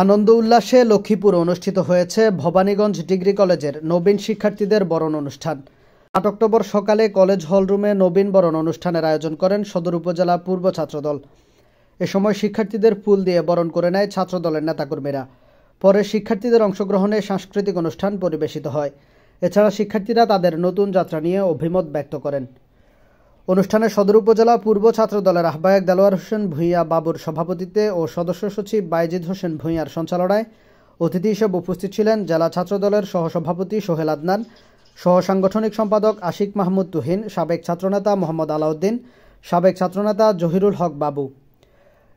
আনন্দ উল্লাসে লক্ষ্মীপুর অনুষ্ঠিত হয়েছে ভবানীগঞ্জ ডিগ্রি কলেজের নবীন শিক্ষার্থীদের বরণ অনুষ্ঠান। ৮ অক্টোবর সকালে কলেজ হলরুমে নবীন বরণ অনুষ্ঠানের আয়োজন করেন সদর উপজেলা পূর্ব ছাত্রদল। এ সময় শিক্ষার্থীদের ফুল দিয়ে বরণ করে নেয় ছাত্রদলের নেতাকর্মীরা। পরে শিক্ষার্থীদের অংশগ্রহণে সাংস্কৃতিক অনুষ্ঠান পরিবেশিত হয়। এছাড়া শিক্ষার্থীরা তাদের নতুন যাত্রা নিয়ে অভিমত ব্যক্ত করেন। অনুষ্ঠানে সদর উপজেলা পূর্ব ছাত্রদলের আহ্বায়ক দেলোয়ার হোসেন ভূঁইয়া বাবুর সভাপতিত্বে ও সদস্য সচিব বাইজিদ হোসেন ভূঁইয়ার সঞ্চালনায় অতিথি হিসেবে উপস্থিত ছিলেন জেলা ছাত্রদলের সহসভাপতি সোহেল আদনান, সহ সাংগঠনিক সম্পাদক আশিক মাহমুদ তুহিন, সাবেক ছাত্রনেতা মোহাম্মদ আলাউদ্দিন, সাবেক ছাত্রনেতা জহিরুল হক বাবু।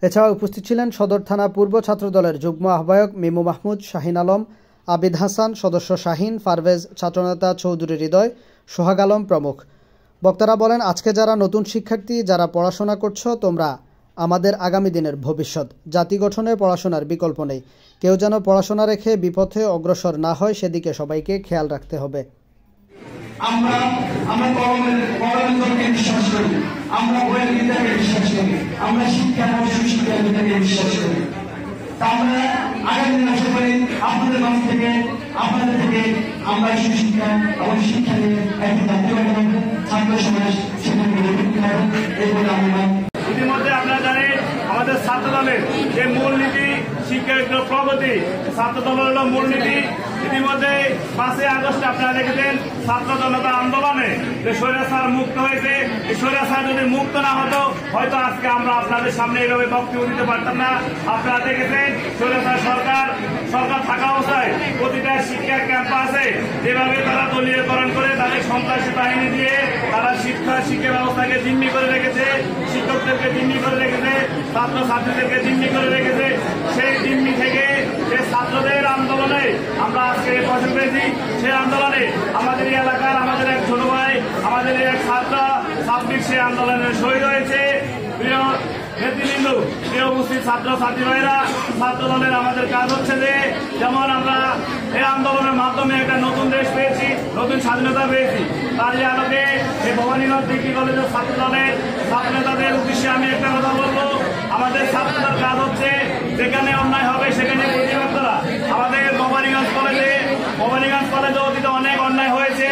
এছাড়া উপস্থিত ছিলেন সদর থানা পূর্ব ছাত্রদলের যুগ্ম আহ্বায়ক মিমু মাহমুদ, শাহিন আলম, আবিদ হাসান, সদস্য শাহিন, পারভেজ, ছাত্রনেতা চৌধুরী হৃদয়, সোহাগ আলম প্রমুখ। বক্তারা বলেন, আজকে যারা নতুন শিক্ষার্থী, যারা পড়াশোনা করছো, তোমরা আমাদের আগামী দিনের ভবিষ্যৎ। জাতি গঠনে পড়াশোনার বিকল্প নেই। কেউ যেন পড়াশোনা রেখে বিপথে অগ্রসর না হয়, সেদিকে সবাইকে খেয়াল রাখতে হবে। আমরা বিশ্বাস করি, আমরা বইয়ের বিদ্যাকে বিশ্বাস করি, আমরা শিক্ষা এবং সুশিক্ষার বিদ্যাকে বিশ্বাস করি। আমরা আগামী দিন আশা করি আপনাদের কাছ থেকে, আপনাদের থেকে আমরা সুশিক্ষা এবং শিক্ষা নিয়ে একটি জাতীয় ছাত্র সমাজ সেখানে এই বলে আমরা ইতিমধ্যে আপনারা জানেন আমাদের ছাত্রদলের যে মূলনীতি শিক্ষার প্রগতি, ছাত্রদলের মূলনীতি। ইতিমধ্যে 5 আগস্টে আপনারা দেখেছেন ছাত্র জনতা আন্দোলনে যে স্বৈরাচার মুক্ত হয়েছে। এই স্বৈরাচার যদি মুক্ত না হতো, হয়তো আজকে আমরা আপনাদের সামনে এইভাবে বক্তব্য দিতে পারতাম না। আপনারা দেখেছেন স্বৈরাচার সরকার থাকা অবস্থায় প্রতিটা শিক্ষা ক্যাম্পাসে যেভাবে তারা দলীয়করণ করে তাদের সন্ত্রাসী বাহিনী দিয়ে তারা শিক্ষা ব্যবস্থাকে জিম্মি করে রেখেছে, শিক্ষকদেরকে জিম্মি করে রেখেছে, ছাত্রছাত্রীদেরকে জিম্মি করে রেখেছে। সেই জিম্মি থেকে যে ছাত্রদের আন্দোলনে আমরা আজকে পছন্দ পেয়েছি, সেই আন্দোলনে আমাদের এই এলাকার আমাদের এক ছোট ভাই, আমাদের এক ছাত্র ছাত্রী সে আন্দোলনের শহীদ হয়েছে। প্রিয় নেতৃবৃন্দ, প্রিয় উপস্থিত ছাত্রছাত্রী ভাইরা, ছাত্র দলের আমাদের কাজ হচ্ছে যে যেমন আমরা এই আন্দোলনের মাধ্যমে একটা নতুন দেশ পেয়েছি, নতুন স্বাধীনতা পেয়েছি, তারই আলোকে এই ভবানীগঞ্জ ডিগ্রি কলেজের ছাত্র দলের ছাত্রনেতাদের উদ্দেশ্যে আমি একটা কথা বলবো। আমাদের ছাত্রদের কাজ হচ্ছে যেখানে অন্যায় হবে সেখানে প্রতিবাদ করা। আমাদের ভবানীগঞ্জ কলেজে অতীতে অনেক অন্যায় হয়েছে।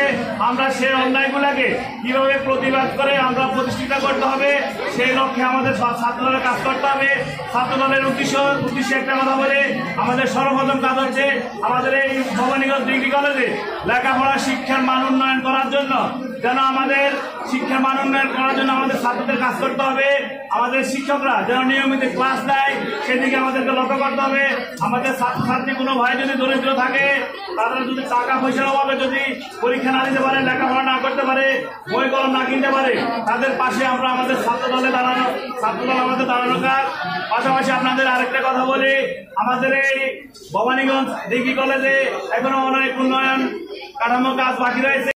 আমরা সেই অন্যায়গুলোকে কিভাবে প্রতিবাদ করে আমরা প্রতিষ্ঠিত করতে হবে, সেই লক্ষ্যে আমাদের ছাত্রদলের কাজ করতে হবে। ছাত্রদলের উদ্দেশ্যে একটা কথা বলে, আমাদের সর্বপ্রথম কাজ হচ্ছে আমাদের এই ভবানীগঞ্জ ডিগ্রি কলেজে লেখাপড়া শিক্ষার মান উন্নয়ন করার জন্য, যেন আমাদের শিক্ষার মান উন্নয়ন করার জন্য আমাদের ছাত্রদের কাজ করতে হবে। আমাদের শিক্ষকরা যেন নিয়মিত ক্লাস দেয়, সেদিকে আমাদেরকে লক্ষ্য করতে হবে। আমাদের ছাত্রছাত্রী কোনো ভাই যদি দরিদ্র থাকে, তারা যদি টাকা পয়সার অভাবে যদি পরীক্ষা না দিতে পারে, লেখাপড়া না করতে পারে, বই কলম না কিনতে পারে, তাদের পাশে আমরা আমাদের ছাত্রদল আমাদের দাঁড়ানো কাজ। পাশাপাশি আপনাদের আরেকটা কথা বলি, আমাদের এই ভবানীগঞ্জ ডিগ্রি কলেজে এখনো অনেক উন্নয়ন কাঠামো কাজ বাকি রয়েছে।